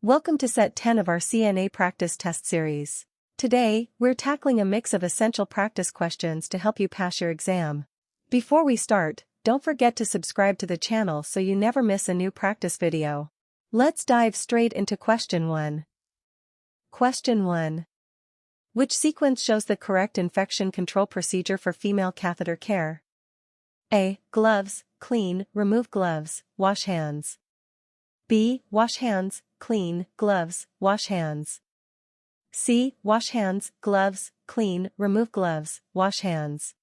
Welcome to set 10 of our CNA practice test series. Today, we're tackling a mix of essential practice questions to help you pass your exam. Before we start, don't forget to subscribe to the channel so you never miss a new practice video. Let's dive straight into question 1. Question 1. Which sequence shows the correct infection control procedure for female catheter care? A. Gloves, clean, remove gloves, wash hands. B. Wash hands, clean, gloves, wash hands. C. Wash hands, gloves, clean, remove gloves, wash hands.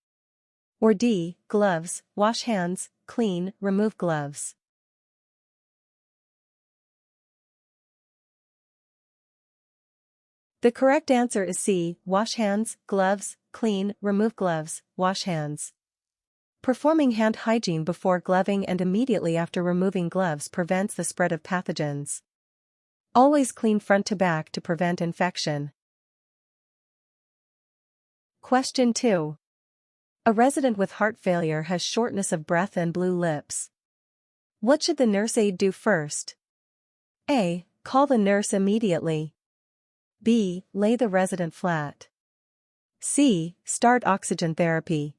Or D. Gloves, wash hands, clean, remove gloves. The correct answer is C. Wash hands, gloves, clean, remove gloves, wash hands. Performing hand hygiene before gloving and immediately after removing gloves prevents the spread of pathogens. Always clean front to back to prevent infection. Question 2. A resident with heart failure has shortness of breath and blue lips. What should the nurse aide do first? A. Call the nurse immediately. B. Lay the resident flat. C. Start oxygen therapy.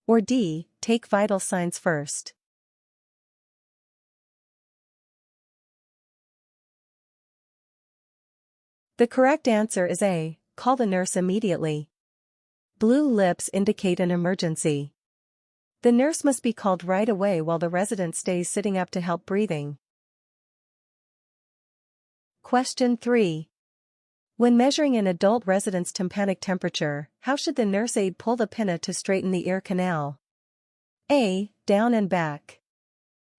Or D. Take vital signs first. The correct answer is A. Call the nurse immediately. Blue lips indicate an emergency. The nurse must be called right away while the resident stays sitting up to help breathing. Question 3. When measuring an adult resident's tympanic temperature, how should the nurse aide pull the pinna to straighten the ear canal? A. Down and back.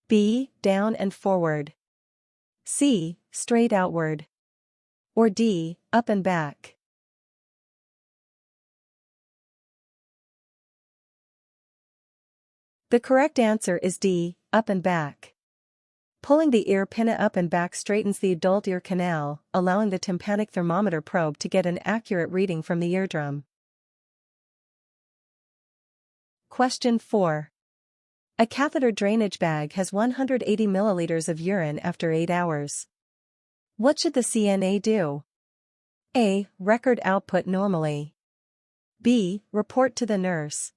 B. Down and forward. C. Straight outward. Or D. Up and back. The correct answer is D. Up and back. Pulling the ear pinna up and back straightens the adult ear canal, allowing the tympanic thermometer probe to get an accurate reading from the eardrum. Question 4. A catheter drainage bag has 180 milliliters of urine after 8 hours. What should the CNA do? A. Record output normally. B. Report to the nurse.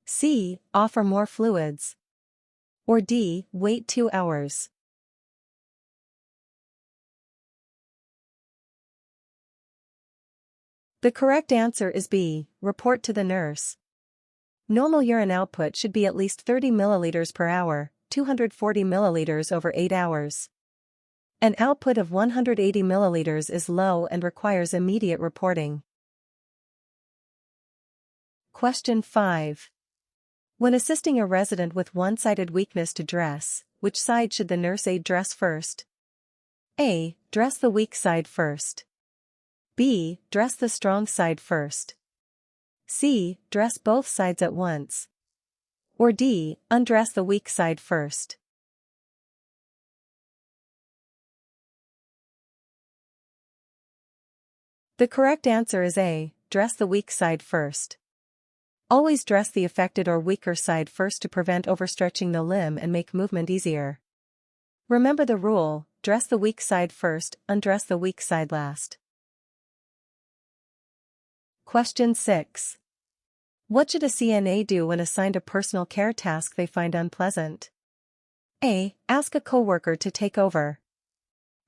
C. Offer more fluids. Or D. Wait 2 hours. The correct answer is B. Report to the nurse. Normal urine output should be at least 30 milliliters per hour, 240 milliliters over 8 hours. An output of 180 milliliters is low and requires immediate reporting. Question 5. When assisting a resident with one-sided weakness to dress, which side should the nurse aide dress first? A. Dress the weak side first. B. Dress the strong side first. C. Dress both sides at once. Or D. Undress the weak side first. The correct answer is A. Dress the weak side first. Always dress the affected or weaker side first to prevent overstretching the limb and make movement easier. Remember the rule, dress the weak side first, undress the weak side last. Question 6. What should a CNA do when assigned a personal care task they find unpleasant? A. Ask a coworker to take over.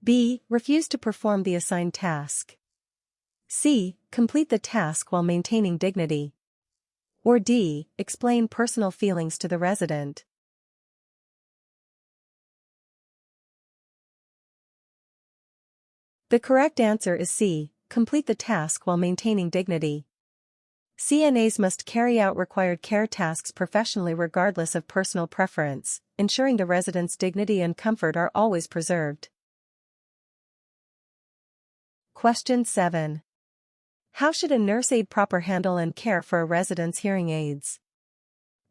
B. Refuse to perform the assigned task. C. Complete the task while maintaining dignity. Or D. Explain personal feelings to the resident. The correct answer is C. Complete the task while maintaining dignity. CNAs must carry out required care tasks professionally regardless of personal preference, ensuring the resident's dignity and comfort are always preserved. Question 7. How should a nurse aide proper handle and care for a resident's hearing aids?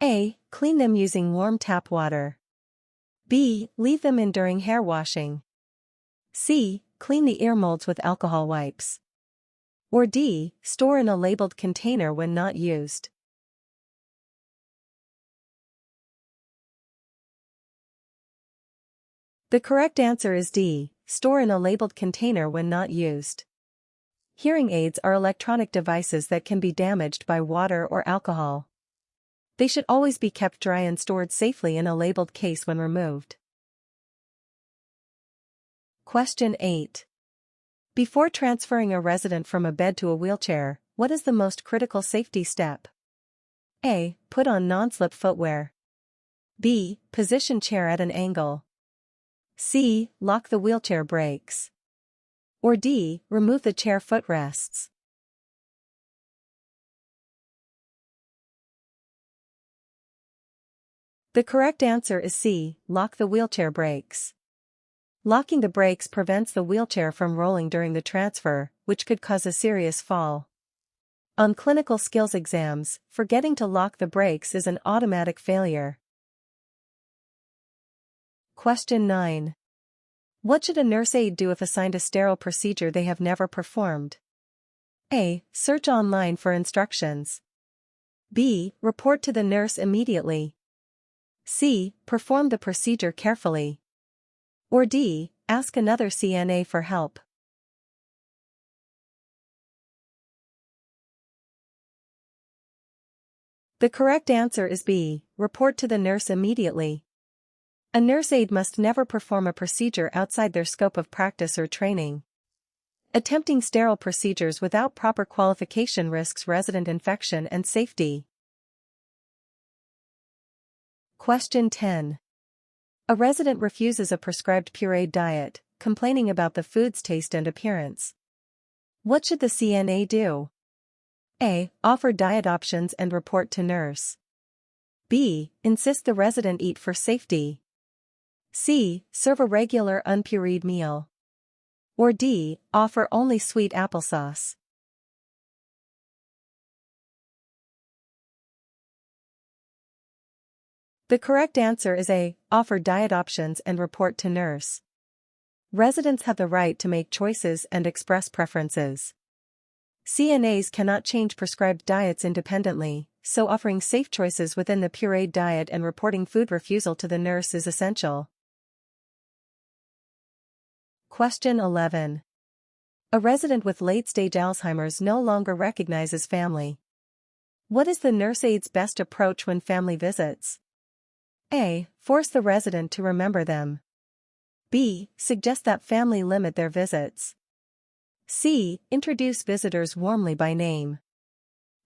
A. Clean them using warm tap water. B. Leave them in during hair washing. C. Clean the ear molds with alcohol wipes. Or D. Store in a labeled container when not used. The correct answer is D. store in a labeled container when not used. Hearing aids are electronic devices that can be damaged by water or alcohol. They should always be kept dry and stored safely in a labeled case when removed. Question 8. Before transferring a resident from a bed to a wheelchair, what is the most critical safety step? A. Put on non-slip footwear. B. Position chair at an angle. C. Lock the wheelchair brakes. Or D. Remove the chair footrests. The correct answer is C. Lock the wheelchair brakes. Locking the brakes prevents the wheelchair from rolling during the transfer, which could cause a serious fall. On clinical skills exams, forgetting to lock the brakes is an automatic failure. Question 9. What should a nurse aide do if assigned a sterile procedure they have never performed? A. Search online for instructions. B. Report to the nurse immediately. C. Perform the procedure carefully. Or D. Ask another CNA for help. The correct answer is B. Report to the nurse immediately. A nurse aide must never perform a procedure outside their scope of practice or training. Attempting sterile procedures without proper qualification risks resident infection and safety. Question 10. A resident refuses a prescribed pureed diet, complaining about the food's taste and appearance. What should the CNA do? A. Offer diet options and report to nurse. B. Insist the resident eat for safety. C. Serve a regular unpureed meal. Or D. Offer only sweet applesauce. The correct answer is A. Offer diet options and report to nurse. Residents have the right to make choices and express preferences. CNAs cannot change prescribed diets independently, so offering safe choices within the pureed diet and reporting food refusal to the nurse is essential. Question 11. A resident with late-stage Alzheimer's no longer recognizes family. What is the nurse aide's best approach when family visits? A. Force the resident to remember them. B. Suggest that family limit their visits. C. Introduce visitors warmly by name.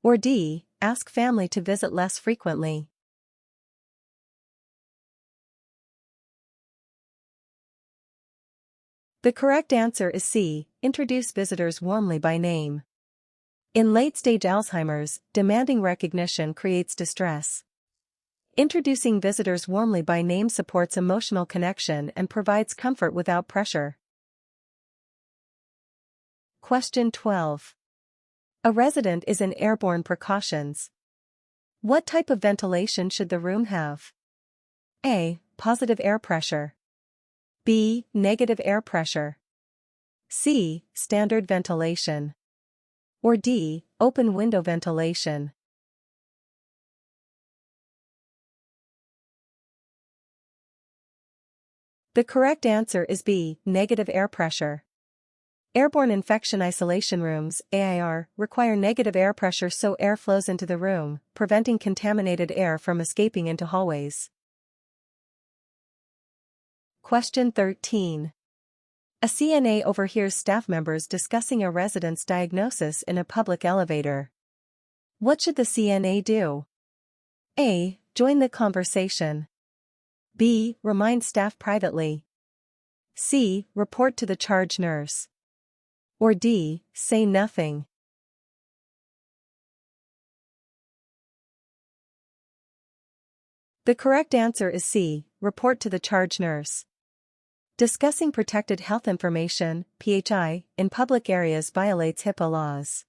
Or D. Ask family to visit less frequently. The correct answer is C. Introduce visitors warmly by name. In late-stage Alzheimer's, demanding recognition creates distress. Introducing visitors warmly by name supports emotional connection and provides comfort without pressure. Question 12. A resident is in Airborne Precautions. What type of ventilation should the room have? A. Positive air pressure. B. Negative air pressure. C. Standard ventilation. Or D. Open window ventilation. The correct answer is B. Negative air pressure. Airborne infection isolation rooms, AIR, require negative air pressure so air flows into the room, preventing contaminated air from escaping into hallways. Question 13. A CNA overhears staff members discussing a resident's diagnosis in a public elevator. What should the CNA do? A. Join the conversation. B. Remind staff privately. C. Report to the charge nurse. Or D. Say nothing. The correct answer is C. Report to the charge nurse. Discussing protected health information, PHI, in public areas violates HIPAA laws.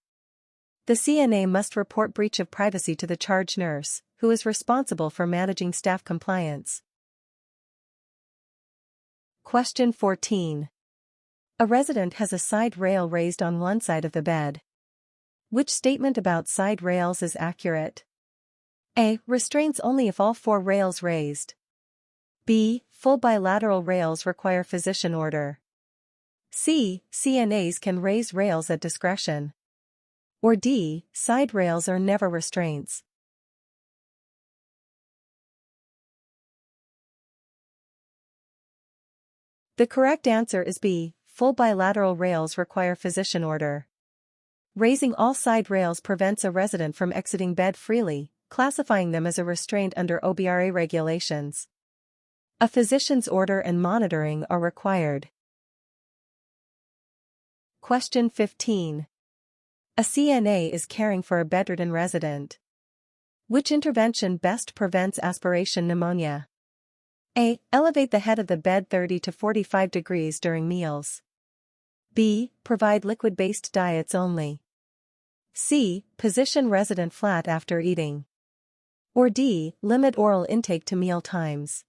The CNA must report breach of privacy to the charge nurse, who is responsible for managing staff compliance. Question 14. A resident has a side rail raised on one side of the bed. Which statement about side rails is accurate? A. Restraints only if all four rails raised. B. Full bilateral rails require physician order. C. CNAs can raise rails at discretion. Or D. Side rails are never restraints. The correct answer is B. Full bilateral rails require physician order. Raising all side rails prevents a resident from exiting bed freely, classifying them as a restraint under OBRA regulations. A physician's order and monitoring are required. Question 15. A CNA is caring for a bedridden resident. Which intervention best prevents aspiration pneumonia? A. Elevate the head of the bed 30 to 45 degrees during meals. B. Provide liquid-based diets only. C. Position resident flat after eating. Or D. Limit oral intake to meal times.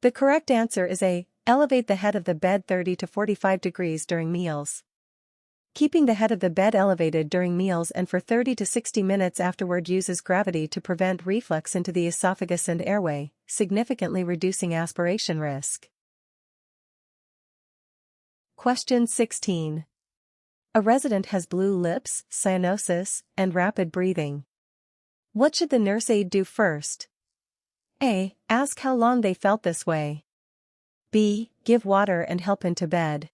The correct answer is A. Elevate the head of the bed 30 to 45 degrees during meals. Keeping the head of the bed elevated during meals and for 30 to 60 minutes afterward uses gravity to prevent reflux into the esophagus and airway, significantly reducing aspiration risk. Question 16. A resident has blue lips, cyanosis, and rapid breathing. What should the nurse aide do first? A. Ask how long they felt this way. B. Give water and help into bed.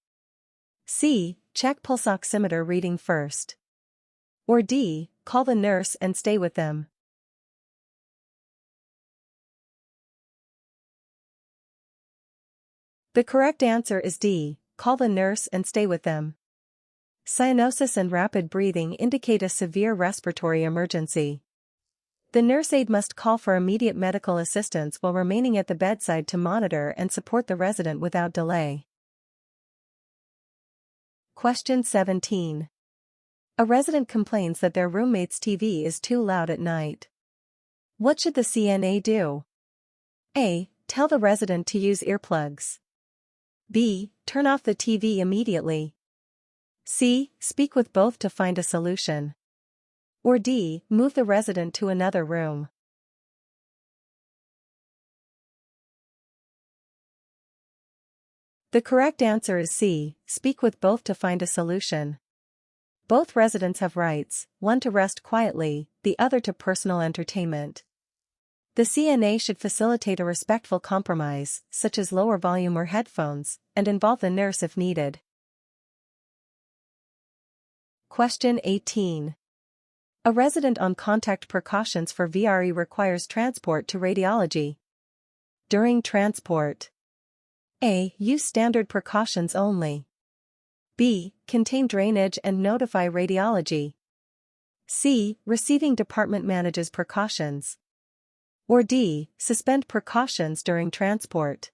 C. Check pulse oximeter reading first. Or D. Call the nurse and stay with them. The correct answer is D. Call the nurse and stay with them. Cyanosis and rapid breathing indicate a severe respiratory emergency. The nurse aide must call for immediate medical assistance while remaining at the bedside to monitor and support the resident without delay. Question 17. A resident complains that their roommate's TV is too loud at night. What should the CNA do? A. Tell the resident to use earplugs. B. Turn off the TV immediately. C. Speak with both to find a solution. Or D. Move the resident to another room. The correct answer is C. Speak with both to find a solution. Both residents have rights, one to rest quietly, the other to personal entertainment. The CNA should facilitate a respectful compromise, such as lower volume or headphones, and involve the nurse if needed. Question 18. A resident on contact precautions for VRE requires transport to radiology. During transport. A. Use standard precautions only. B. Contain drainage and notify radiology. C. Receiving department manages precautions. Or D. Suspend precautions during transport.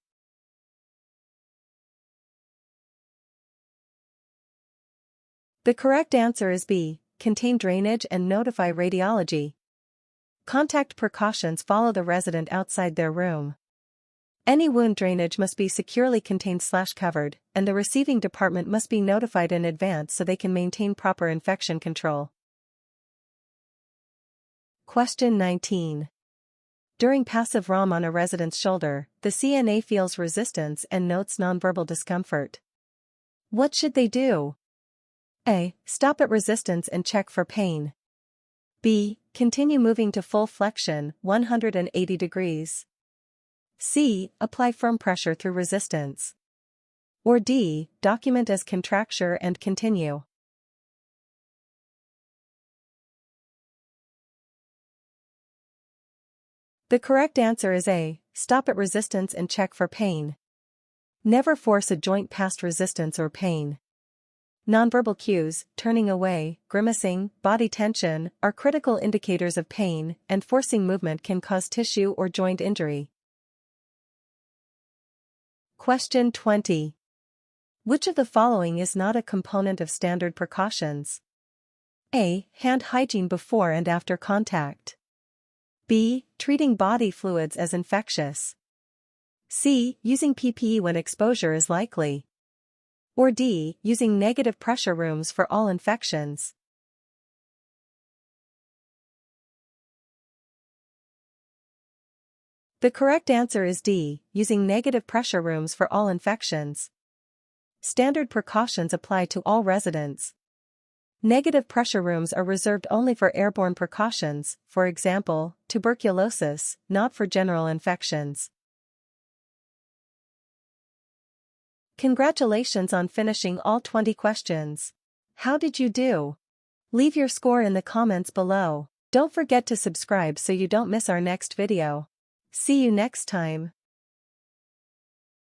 The correct answer is B. Contain drainage and notify radiology. Contact precautions follow the resident outside their room. Any wound drainage must be securely contained/covered, and the receiving department must be notified in advance so they can maintain proper infection control. Question 19. During passive ROM on a resident's shoulder, the CNA feels resistance and notes nonverbal discomfort. What should they do? A. Stop at resistance and check for pain. B. Continue moving to full flexion, 180 degrees. C. Apply firm pressure through resistance. Or D. Document as contracture and continue. The correct answer is A. Stop at resistance and check for pain. Never force a joint past resistance or pain. Nonverbal cues, turning away, grimacing, body tension, are critical indicators of pain, and forcing movement can cause tissue or joint injury. Question 20. Which of the following is not a component of standard precautions? A. Hand hygiene before and after contact. B. Treating body fluids as infectious. C. Using PPE when exposure is likely. Or D. Using negative pressure rooms for all infections. The correct answer is D, using negative pressure rooms for all infections. Standard precautions apply to all residents. Negative pressure rooms are reserved only for airborne precautions, for example, tuberculosis, not for general infections. Congratulations on finishing all 20 questions. How did you do? Leave your score in the comments below. Don't forget to subscribe so you don't miss our next video. See you next time.